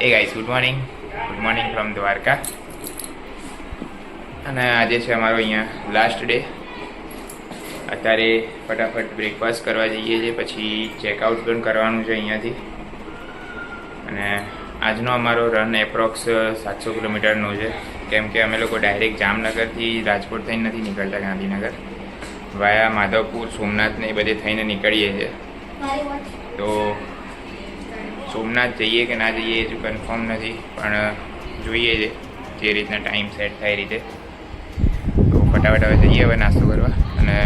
Hey guys, good morning from Dwarka. અને આજે છે અમારો અહીંયા લાસ્ટ ડે. અત્યારે ફટાફટ બ્રેકફાસ્ટ કરવા જઈએ છીએ, પછી ચેકઆઉટ પણ કરવાનું છે અહીંયાથી. અને આજનો અમારો રન એપ્રોક્સ 700 કિલોમીટરનો છે, કેમ કે અમે લોકો ડાયરેક્ટ જામનગરથી રાજકોટ થઈને નથી નીકળતા, ગાંધીનગર વાયા માધવપુર, સોમનાથ ને એ બધે થઈને નીકળીએ છીએ. તો સોમનાથ જઈએ કે ના જઈએ હજુ કન્ફર્મ નથી, પણ જોઈએ છે જે રીતના ટાઈમ સેટ થાય એ રીતે. તો ફટાફટ હવે જઈએ હવે નાસ્તો કરવા, અને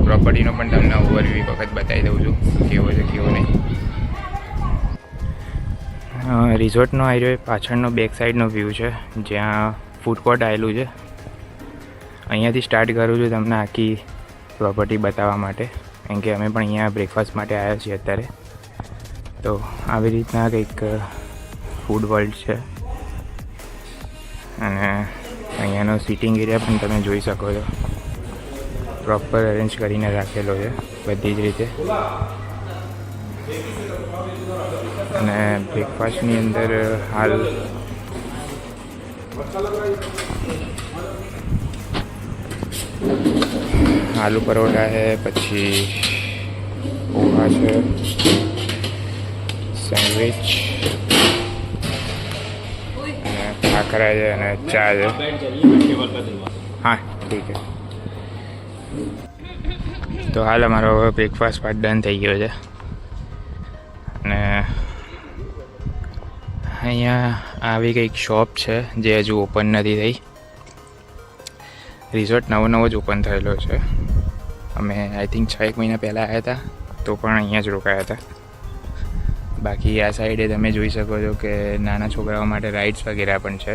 પ્રોપર્ટીનો પણ તમને ઓવરવ્યૂ એક વખત બતાવી દઉં છું કેવો છે કેવો નહીં. રિઝોર્ટનો આવ્યો પાછળનો બેક સાઈડનો વ્યૂ છે, જ્યાં ફૂડ કોર્ટ આવેલું છે. અહીંયાથી સ્ટાર્ટ કરું છું તમને આખી પ્રોપર્ટી બતાવવા માટે, કેમ કે અમે પણ અહીંયા બ્રેકફાસ્ટ માટે આવ્યા છીએ અત્યારે. તો આવી રીતના કંઈક ફૂડ વર્લ્ડ છે, અને અહીંયાનો સિટિંગ એરિયા પણ તમે જોઈ શકો છો, પ્રોપર અરેન્જ કરીને રાખેલો છે બધી જ રીતે. અને બ્રેકફાસ્ટની અંદર હાલ આલુ પરોઠા છે, પછી પોહા છે, સેન્ડવિચ અને ખાખરા છે અને ચા છે. હા ઠીક છે. તો હાલ અમારો બ્રેકફાસ્ટ પાર્ટ ડન થઈ ગયો છે, અને અહીંયા આવી કંઈક શોપ છે જે હજુ ઓપન નથી થઈ. રિઝોર્ટ નવો જ ઓપન થયેલો છે. અમે આઈ થિંક 6 મહિના પહેલાં આવ્યા હતા, તો પણ અહીંયા જ રોકાયા હતા. બાકી આ સાઈડે તમે જોઈ શકો છો કે નાના છોકરાઓ માટે રાઇડ્સ વગેરે પણ છે.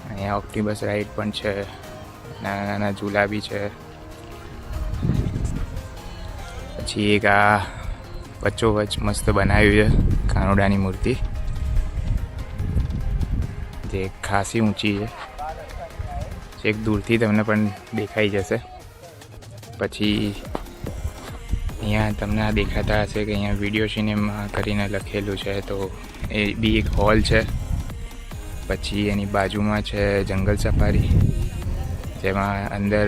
અહીંયા ઓક્ટોબસ રાઇડ પણ છે, નાના નાના ઝૂલા બી છે. પછી એક આ વચ્ચોવચ્ચ મસ્ત બનાવ્યું છે કાનુડાની મૂર્તિ, જે ખાસી ઊંચી છે, એક દૂરથી તમને પણ દેખાઈ જશે. પછી અહીંયા તમને આ દેખાતા હશે કે અહીંયા વિડીયો સિનેમા કરીને લખેલું છે, તો એ બી એક હોલ છે. પછી એની બાજુમાં છે જંગલ સફારી, જેમાં અંદર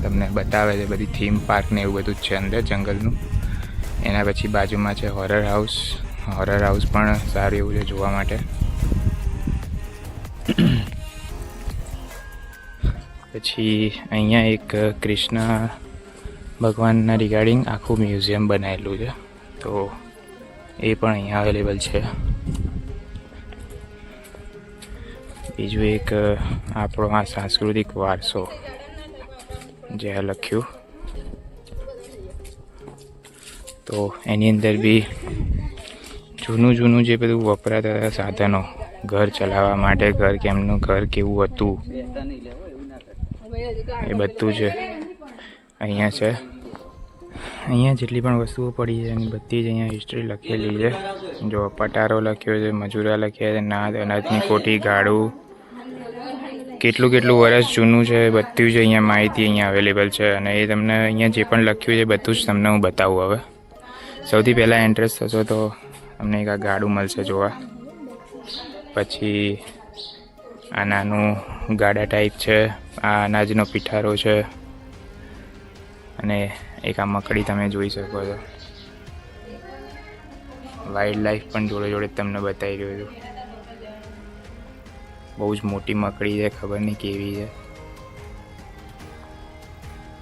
તમને બતાવે છે બધી થીમ પાર્ક ને એવું બધું જ છે અંદર જંગલનું. એના પછી બાજુમાં છે હોરર હાઉસ પણ સારું એવું છે જોવા માટે. પછી અહીંયા એક કૃષ્ણ ભગવાનના રિગાર્ડિંગ આખું મ્યુઝિયમ બનાવેલું છે, તો એ પણ અહીંયા અવેલેબલ છે. બીજું એક આપણો આ સાંસ્કૃતિક વારસો જે લખ્યું, તો એની અંદર બી જૂનું જે બધું વપરાતા હતા સાધનો ઘર ચલાવવા માટે, ઘર કેવું હતું એ બધું જ અહીંયા છે. અહીંયા જેટલી પણ વસ્તુઓ પડી છે એની બધી જ અહીંયા હિસ્ટ્રી લખેલી છે. જો પટારો લખ્યો છે, મજૂરા લખ્યા છે, અનાજની કોઠી, ગાડું, કેટલું વર્ષ જૂનું છે બધું જ અહીંયા માહિતી અહીંયા અવેલેબલ છે. અને એ તમને અહીંયા જે પણ લખ્યું છે બધું જ તમને હું બતાવું. હવે સૌથી પહેલાં એન્ટ્રન્સ થશો તો તમને એક આ ગાડું મળશે જોવા. પછી આ નાનું ગાડા ટાઈપ છે, આ અનાજનો પીઠારો છે, અને એક આ મકડી તમે જોઈ શકો છો. વાઇલ્ડ લાઈફ પણ જોડે તમને બતાવી રહ્યો છું. બહુ જ મોટી મકડી છે, ખબર નહીં કેવી છે.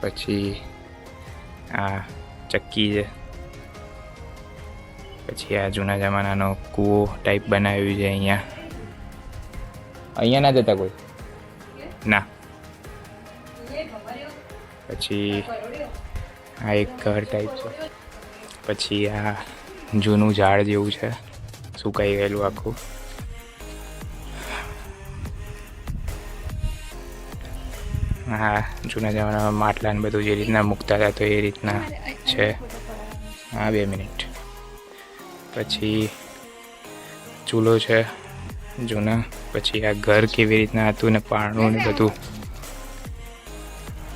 પછી આ ચક્કી છે. પછી આ જૂના જમાનાનો કૂવો ટાઈપ બનાવ્યું છે અહીંયા ના જતા કોઈ ના. પછી આ એક ઘર ટાઈપ છે. પછી આ જૂનું ઝાડ જેવું છે, સુકાઈ ગયેલું આખું. હા, જૂના જમાનામાં માટલાને બધું જે રીતના મૂકતા હતા તો એ રીતના છે. હા 2 મિનિટ. પછી ચૂલો છે જૂના. પછી આ ઘર કેવી રીતના હતું ને પારણું ને બધું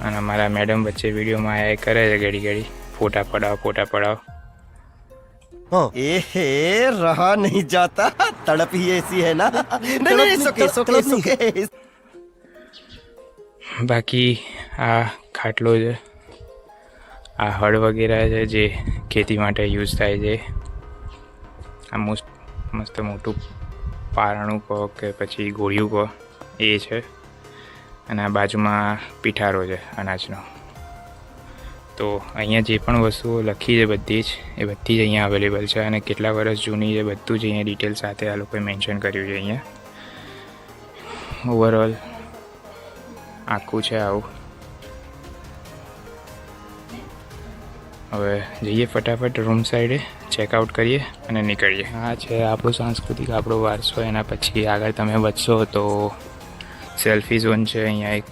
અને અમારા મેડમ વચ્ચે વિડીયોમાં આયા કરે છે ઘડી ઘડી, ફોટા પડાવો. एहे रहा नहीं जाता, तड़प ही ऐसी है ना. नहीं, सुके. બાકી આ ખાટલો છે, આ હળ વગેરે છે જે ખેતી માટે યુઝ થાય છે. આ મસ્ત મોટું પારણું કહો કે પછી ગોળિયું કહો એ છે. અને આ બાજુમાં પીઠારો છે અનાજનો. તો અહીંયા જે પણ વસ્તુઓ લખી છે બધી જ અહીંયા અવેલેબલ છે, અને કેટલા વર્ષ જૂની છે બધું જ અહીંયા ડિટેલ સાથે આ લોકોએ મેન્શન કર્યું છે. અહીંયા ઓવરઓલ આખું છે આવું. હવે જઈએ ફટાફટ રૂમ સાઈડે, ચેકઆઉટ કરીએ અને નીકળીએ. આ છે આપણું સાંસ્કૃતિક આપણો વારસો. એના પછી આગળ તમે વધશો તો સેલ્ફી ઝોન છે. અહીંયા એક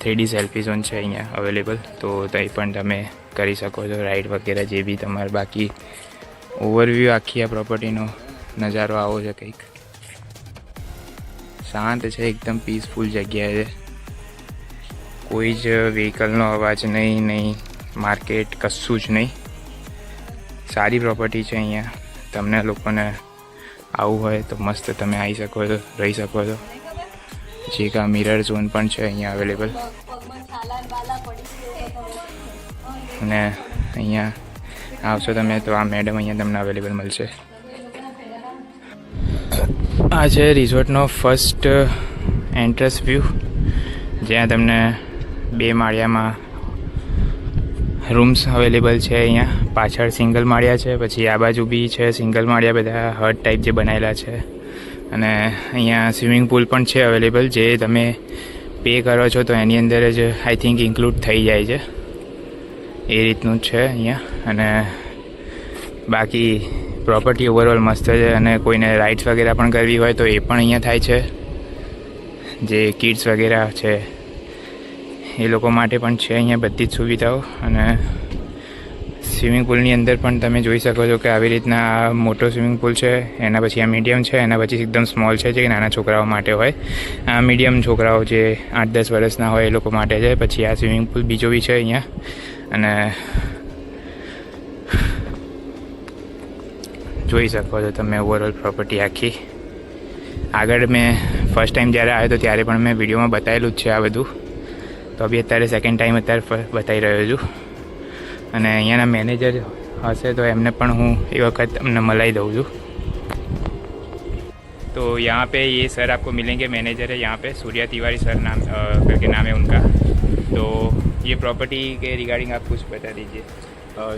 3D સેલ્ફી ઝોન છે અહીંયા અવેલેબલ, તો ત્યાં પણ તમે કરી શકો છો રાઈડ વગેરે જે બી તમારે. બાકી ઓવરવ્યૂ આખી આ પ્રોપર્ટીનો નજારો આવો છે કંઈક. શાંત છે, એકદમ પીસફુલ જગ્યા છે. કોઈ જ વ્હીકલનો અવાજ નહીં, માર્કેટ કશું જ નહીં. સારી પ્રોપર્ટી છે અહીંયા. તમને લોકોને આવવું હોય તો મસ્ત તમે આવી શકો છો, રહી શકો છો. જે કા મિરર ઝોન પણ છે અહીંયા અવેલેબલ. અને અહીંયા આવશો તમે તો આ મેડમ અહીંયા તમને અવેલેબલ મળશે. આ છે રિઝોર્ટનો ફર્સ્ટ એન્ટ્રન્સ વ્યૂ, જ્યાં તમને 2 માળિયામાં રૂમ્સ અવેલેબલ છે. અહીંયા પાછળ સિંગલ માળિયા છે, પછી આ બાજુ બી છે સિંગલ માળિયા, બધા હટ ટાઈપ જે બનાવેલા છે. અને અહીંયા સ્વિમિંગ પુલ પણ છે અવેલેબલ, જે તમે પે કરો છો તો એની અંદર જ આઈ થિંક ઇન્ક્લુડ થઈ જાય છે. એ રીતનું જ છે અહીંયા. અને બાકી પ્રોપર્ટી ઓવરઓલ મસ્ત છે. અને કોઈને રાઇડ્સ વગેરે પણ કરવી હોય તો એ પણ અહીંયા થાય છે. જે કિડ્સ વગેરે છે એ લોકો માટે પણ છે અહીંયા બધી જ સુવિધાઓ. અને સ્વિમિંગ પુલની અંદર પણ તમે જોઈ શકો છો કે આવી રીતના આ મોટો સ્વિમિંગ પુલ છે, એના પછી આ મીડિયમ છે, એના પછી એકદમ સ્મોલ છે જે નાના છોકરાઓ માટે હોય. આ મીડિયમ છોકરાઓ જે 8-10 વર્ષના હોય એ લોકો માટે છે. પછી આ સ્વિમિંગ પુલ બીજો બી છે અહીંયા. અને જોઈ શકો છો તમે ઓવરઓલ પ્રોપર્ટી આખી. આગળ મેં ફર્સ્ટ ટાઈમ જ્યારે આવ્યો તો ત્યારે પણ મેં વિડીયોમાં બતાવેલું જ છે આ બધું. તો બી અત્યારે સેકન્ડ ટાઈમ બતાવી રહ્યો છું. અને અહીંયાના મેનેજર હશે તો એમને પણ હું એ વખત અમને મલાઈ દઉં છું. तो यहाँ पे ये सर आपको मिलेंगे, मैनेजर है यहाँ पे, सूर्या तिवारी सर नाम करके नाम है उनका. तो ये प्रॉपर्टी के रिगार्डिंग आप कुछ बता दीजिए.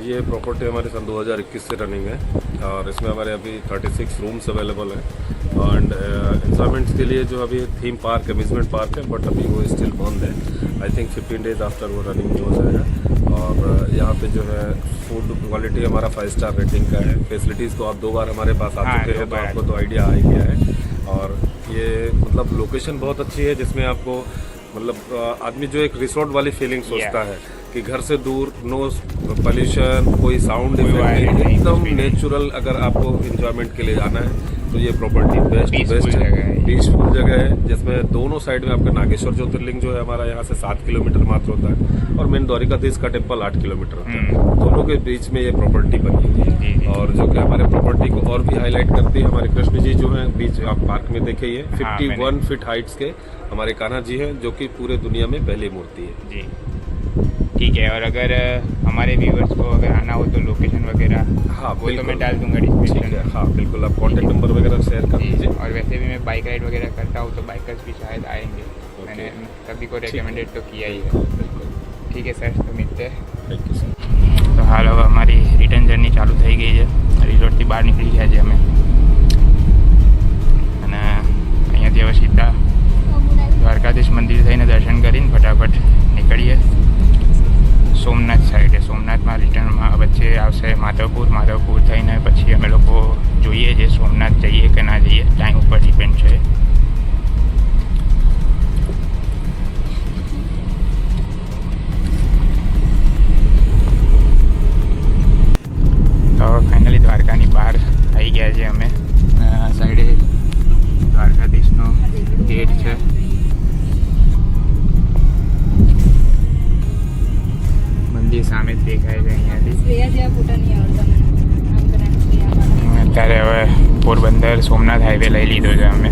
ये प्रॉपर्टी हमारे सन 2021 से रनिंग है और इसमें हमारे अभी 36 रूम्स अवेलेबल हैं. एंड इंस्टॉलमेंट्स के लिए जो अभी थीम पार्क अम्यूजमेंट पार्क है, बट अभी वो स्टिल बंद है. आई थिंक 15 डेज आफ्टर वो रनिंग हो जाएगा. और यहाँ पे जो है फूड क्वालिटी हमारा 5 स्टार रेटिंग का है. फैसिलिटीज़ तो आप 2 बार हमारे पास आ चुके हैं तो आपको तो आइडिया आ ही गया है. और ये मतलब लोकेशन बहुत अच्छी है, जिसमें आपको मतलब आदमी जो एक रिसोर्ट वाली फीलिंग सोचता है कि घर से दूर, नो पोल्यूशन, कोई साउंड इफेक्ट, एकदम नेचुरल. अगर आपको इंजॉयमेंट के लिए जाना है तो ये प्रॉपर्टी बेस्ट पीसफुल जगह है, जिसमें दोनों साइड में आपका नागेश्वर ज्योतिर्लिंग जो है हमारा यहाँ से 7 किलोमीटर मात्र होता है, और मेन द्वारिकाधीश का टेम्पल 8 किलोमीटर होता है. दोनों के बीच में ये प्रॉपर्टी बनी हुई है. और जो कि हमारे प्रॉपर्टी को और भी हाईलाइट करती है, हमारे कृष्ण जी जो है बीच आप पार्क में देखिए 51 फीट हाइट्स के हमारे कान्हा जी हैं, जो कि पूरे दुनिया में पहली मूर्ति है. जी ठीक है. और अगर हमारे व्यूअर्स को अगर आना हो तो लोकेशन वगैरह हाँ वो तो मैं डाल दूंगा डिस्क्रिप्शन में. हाँ बिल्कुल, आप कॉन्टेक्ट नंबर वगैरह शेयर कर दीजिए. और वैसे भी मैं बाइक राइड वगैरह करता हूँ तो बाइकर्स भी शायद आएंगे. मैंने सभी को रेकमेंडेड तो किया ही है. ठीक है सर, तो मिलते हैं. Thank you sir. તો હાલ હવે અમારી રિટર્ન જર્ની ચાલુ થઈ ગઈ છે. રિઝોર્ટથી બહાર નીકળી ગયા છે અમે. અને અહીંયાથી હવે સીધા દ્વારકાધીશ મંદિર થઈને દર્શન કરીને ફટાફટ નીકળીએ સોમનાથ સાઈડે. સોમનાથમાં રિટર્નમાં વચ્ચે આવશે માધવપુર. માધવપુર થઈને પછી અમે લોકો જોઈએ છે સોમનાથ જઈએ કે ના જઈએ, ટાઈમ ઉપર ડિપેન્ડ છે. તો ફાઇનલી દ્વારકાની બહાર આવી ગયા છે અમે. આ સાઈડે દ્વારકાધીશનો ગેટ છે. અંદર સોમનાથ હાઈવે લઈ લીધો છે અમે.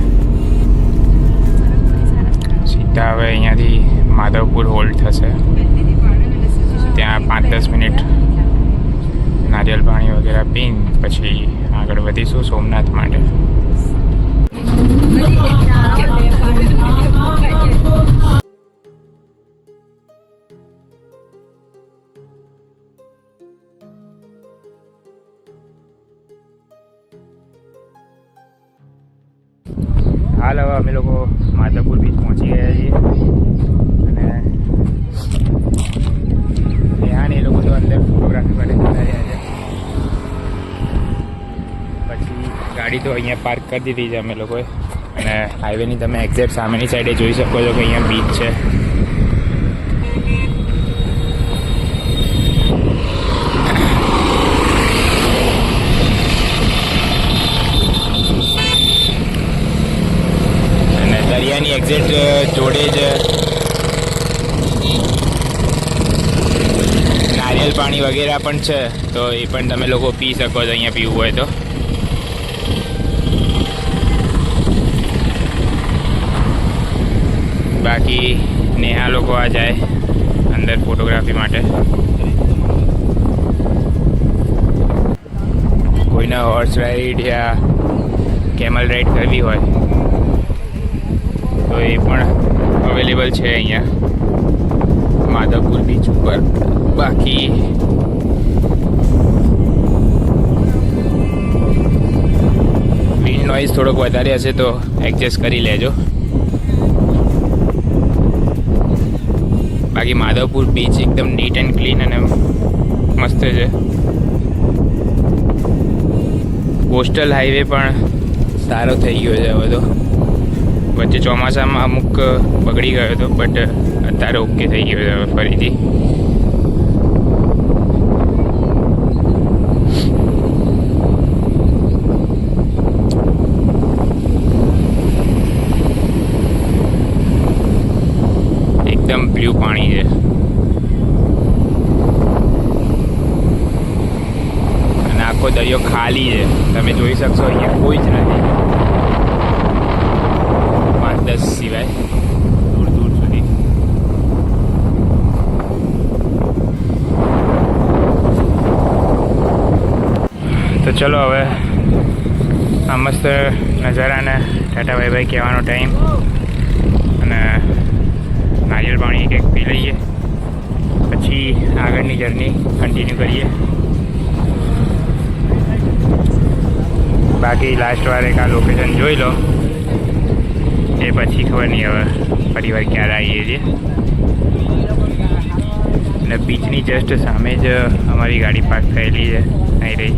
સીધા હવે અહીંયાથી માધવપુર હોલ્ડ થશે. ત્યાં 5-10 મિનિટ નારિયેલ પાણી વગેરે પીને પછી આગળ વધીશું સોમનાથ માટે. હાલ હવે અમે લોકો માધવપુર બીચ પહોંચી ગયા છીએ અને ત્યાં એ લોકો તો અંદર ફોટોગ્રાફી માટે જતા રહ્યા છે. પછી ગાડી તો અહીંયા પાર્ક કરી દીધી છે અમે લોકોએ અને હાઈવેની તમે એક્ઝેક્ટ સામેની સાઈડે જોઈ શકો છો કે અહીંયા બીચ છે. દરિયાની એક્ઝેક્ટ જોડે જ નારિયેલ પાણી વગેરે પણ છે, તો એ પણ તમે લોકો પી શકો છો અહીંયા પીવું હોય તો. બાકી નેહા લોકો આ જાય અંદર ફોટોગ્રાફી માટે. કોઈને હોર્સ રાઈડ યા કેમલ રાઈડ કરવી હોય તો એ પણ અવેલેબલ છે અહીંયા માધવપુર બીચ ઉપર. બાકી વિન્ડ નોઇઝ થોડોક વધારે હશે તો એડજસ્ટ કરી લેજો. બાકી માધવપુર બીચ એકદમ નીટ એન્ડ ક્લીન અને મસ્ત છે. કોસ્ટલ હાઈવે પણ સારો થઈ ગયો છે હવે તો. વચ્ચે ચોમાસામાં અમુક બગડી ગયો હતો બટ અત્યારે ઓકે થઈ ગયો છે હવે ફરીથી. એકદમ બ્લુ પાણી છે અને આખો દરિયો ખાલી છે. તમે જોઈ શકશો અહીંયા કોઈ જ નથી 5-10 સિવાય દૂર દૂર સુધી. તો ચલો હવે આ મસ્ત નજારાને ટાટા બાય બાય કહેવાનો ટાઈમ અને નારિયેળ પાણી કંઈક પી લઈએ પછી આગળની જર્ની કન્ટિન્યુ કરીએ. બાકી લાસ્ટ વાર એક આ લોકેશન જોઈ લો એ પછી ખબર નહીં હવે ફરીવાર ક્યારે આવીએ છીએ. અને બીચની જસ્ટ સામે જ અમારી ગાડી પાર્ક થયેલી છે અહીં રહી,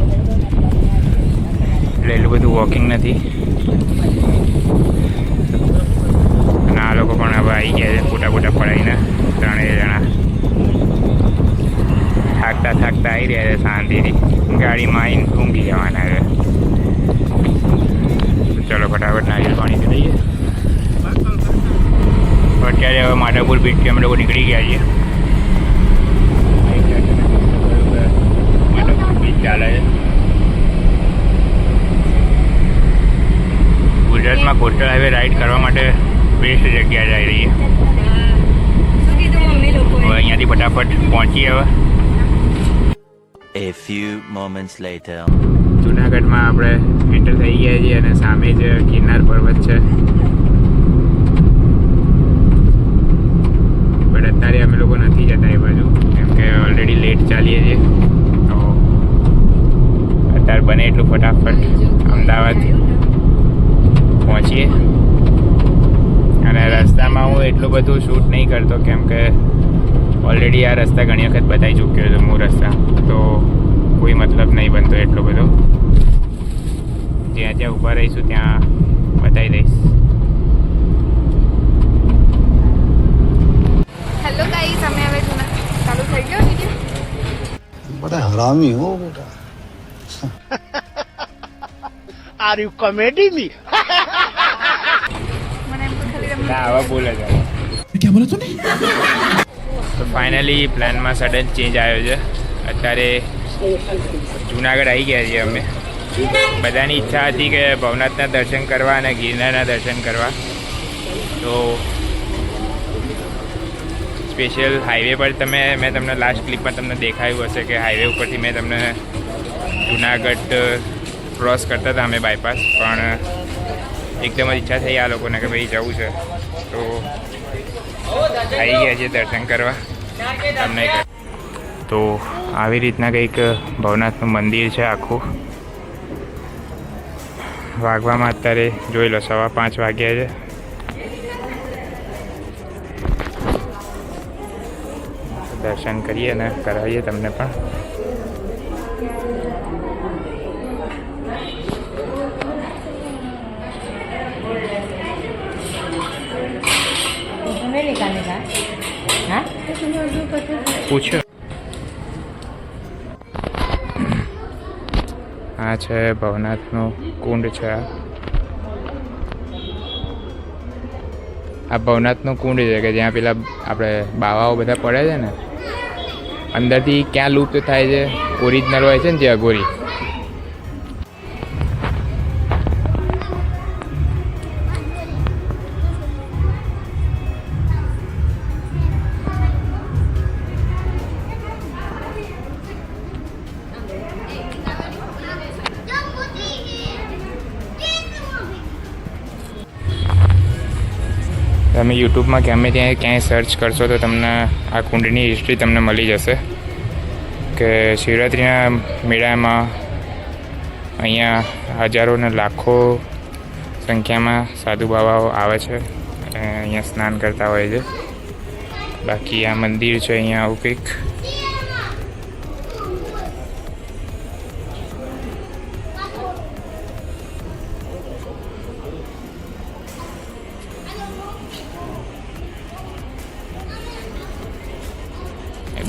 એટલે એટલું બધું વોકિંગ નથી. અને આ લોકો પણ હવે આવી ગયા છે ફોટા પડાવીને 3 જણા. થાકતા આવી રહ્યા છે શાંતિથી. ગાડીમાં આવીને ઊંઘી જવાના છે. ચલો ફટાફટ નારિયેળ પાણી પી લઈએ. અત્યારે હવે માધવપુર બીચથી અમે લોકો નીકળી ગયા છીએ. માધવપુર બીચ ચાલે છે. ગુજરાતમાં કોસ્ટલ હાઈવે રાઈડ કરવા માટે બેસ્ટ જગ્યા જઈ રહી છે. હવે અહીંયાથી ફટાફટ પહોંચીએ. હવે A few moments later. જુનાગઢમાં આપણે એન્ટર થઈ ગયા છીએ અને સામે જ ગિરનાર પર્વત છે. બટ અત્યારે અમે લોકો નથી જતા એ બાજુ કેમ કે ઓલરેડી લેટ ચાલીએ છીએ. તો અત્યારે બને એટલું ફટાફટ અમદાવાદ પહોંચીએ. અને રસ્તામાં હું એટલું બધું શૂટ નહીં કરતો કેમ કે ઓલરેડી આ રસ્તા ઘણી વખત બતાવી ચૂક્યો છું હું રસ્તા, તો કોઈ મતલબ નહીં બનતો એટલો બધો. જ્યાં જ્યાં ઊભા રહીશું ત્યાં બતાવી દઈશ. હેલો ગાઈસ, અમે હવે ચાલુ થઈ ગયો વિડિયો. बड़ा हरामी हो बेटा. Are you comedy me? મને એમ તો ખાલી રમવા ના હવે બોલે છે. क्या बोला तूने? તો ફાઇનલી પ્લાનમાં સડન ચેન્જ આવ્યો છે. અત્યારે જુનાગઢ આવી ગયા છીએ અમે બધાની ઈચ્છા હતી કે ભવનાથના દર્શન કરવા અને ગિરનારના દર્શન કરવા. તો સ્પેશિયલ હાઈવે પર મેં તમને લાસ્ટ ક્લિપમાં તમને દેખાયું હશે કે હાઈવે ઉપરથી મેં તમને જુનાગઢ ક્રોસ કરતા હતા અમે બાયપાસ. પણ એકદમ જ ઈચ્છા થઈ આ લોકોને કે ભાઈ જવું છે, તો આવી ગયા છે દર્શન કરવા તમને. તો આવી રીતના કંઈક ભવનાથનું મંદિર છે આખું. વાગવામાં અત્યારે જોઈ લો 5:15 વાગ્યા છે. દર્શન કરીએ ને કરાવીએ તમને પણ. પૂછો. આ છે ભવનાથનો કુંડ છે. આ ભવનાથનો કુંડ છે કે જ્યાં પેલા આપણે બાવાઓ બધા પડે છે ને, અંદરથી ક્યાં લુપ્ત થાય છે, ઓરિજિનલ હોય છે ને જે અઘોરી. તમે યુટ્યુબમાં ગમે ત્યાં ક્યાંય સર્ચ કરશો તો તમને આ કુંડની હિસ્ટ્રી તમને મળી જશે કે શિવરાત્રિના મેળામાં અહીંયા હજારો ને લાખો સંખ્યામાં સાધુ બાવાઓ આવે છે અને અહીંયા સ્નાન કરતા હોય છે. બાકી આ મંદિર છે અહીંયા આવું કંઈક.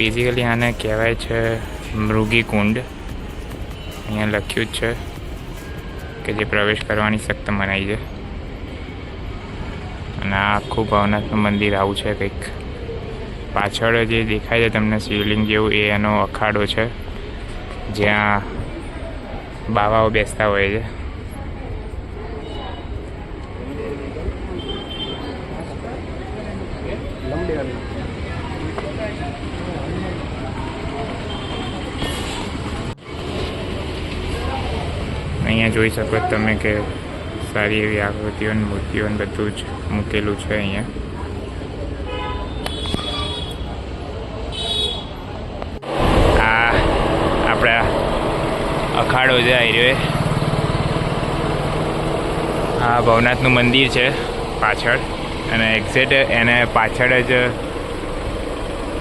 બેઝિકલી આને કહેવાય છે મૃગી કુંડ. અહીંયા લખ્યું જ છે કે જે પ્રવેશ કરવાની સખ્ત મનાઈ છે. અને આ આખું ભવનાથનું મંદિર આવું છે કંઈક. પાછળ જે દેખાય છે તમને શિવલિંગ જેવું, એ એનો અખાડો છે જ્યાં બાવાઓ બેસતા હોય છે. અહીંયા જોઈ શકો તમે કે સારી એવી આકૃતિઓ અને મૂર્તિઓ બધું જ મૂકેલું છે અહીંયા. આ આપણા અખાડો છે હાઈવે. આ ભવનાથનું મંદિર છે પાછળ, અને એક્ઝેક્ટ એને પાછળ જ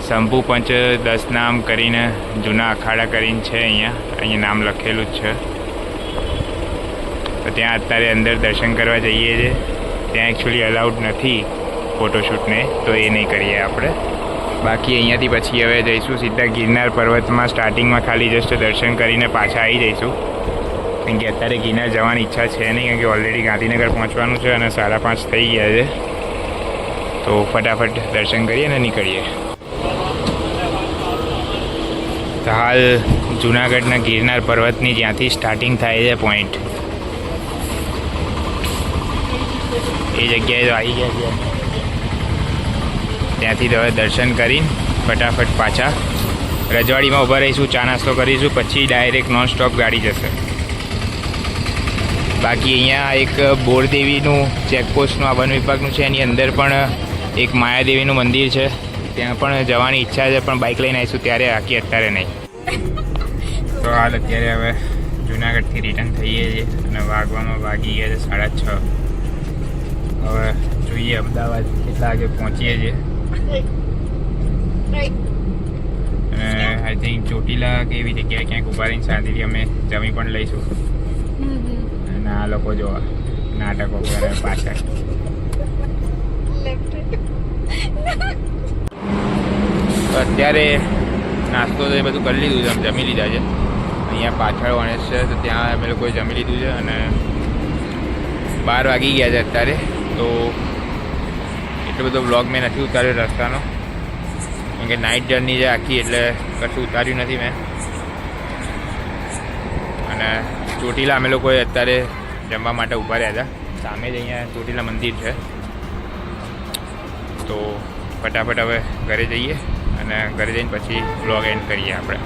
શંભુ પંચ 10 નામ કરીને જૂના અખાડા કરીને છે. અહીંયા નામ લખેલું જ છે. તો ત્યાં અત્યારે અંદર દર્શન કરવા જઈએ છીએ. ત્યાં એકચ્યુઅલી અલાઉડ નથી ફોટોશૂટને, તો એ નહીં કરીએ આપણે. બાકી અહીંયાથી પછી હવે જઈશું સીધા ગિરનાર પર્વતમાં. સ્ટાર્ટિંગમાં ખાલી જસ્ટ દર્શન કરીને પાછા આવી જઈશું, કેમ કે અત્યારે ગિરનાર જવાની ઈચ્છા છે નહીં, કેમ કે ઓલરેડી ગાંધીનગર પહોંચવાનું છે અને 5:30 થઈ ગયા છે. તો ફટાફટ દર્શન કરીએ ને નીકળીએ. તો હાલ જૂનાગઢના ગિરનાર પર્વતની જ્યાંથી સ્ટાર્ટિંગ થાય છે પોઈન્ટ, એ જગ્યાએ તો આવી ગયા છે. ત્યાંથી હવે દર્શન કરીને ફટાફટ પાછા રજવાડીમાં ઊભા રહીશું, ચા નાસ્તો કરીશું, પછી ડાયરેક્ટ નોન સ્ટોપ ગાડી જશે. બાકી અહીંયા એક બોરદેવીનું ચેકપોસ્ટનું આ વન વિભાગનું છે, એની અંદર પણ એક માયાદેવીનું મંદિર છે. ત્યાં પણ જવાની ઈચ્છા છે, પણ બાઇક લઈને આવીશું ત્યારે આખી, અત્યારે નહીં. તો હાલ અત્યારે હવે જુનાગઢથી રિટર્ન થઈએ છીએ અને વાગી ગયા છે 6:30. હવે જોઈએ અમદાવાદ કેટલા વાગે પહોંચીએ છીએ. અને આઈ થિંક ચોટીલા કે એવી જગ્યાએ ક્યાંક ઊભા રહીને શાંતિથી અમે જમી પણ લઈશું. અને આ લોકો જોવા નાટકો કરે પાછળ. અત્યારે નાસ્તો તો એ બધું કરી લીધું છે, જમી લીધા છે. અહીંયા પાછળ ગણેશ છે, તો ત્યાં અમે લોકોએ જમી લીધું છે. અને 12 વાગી ગયા છે અત્યારે. તો એટલો બધો વ્લોગ મેં નથી ઉતાર્યો રસ્તાનો, કેમ કે નાઇટ જર્ની છે આખી, એટલે કશું ઉતાર્યું નથી મેં. અને ચોટીલા અમે લોકોએ અત્યારે જમવા માટે ઊભા રહ્યા હતા. સામે જ અહીંયા ચોટીલા મંદિર છે. તો ફટાફટ હવે ઘરે જઈએ અને ઘરે જઈને પછી વ્લોગ એન્ડ કરીએ આપણે.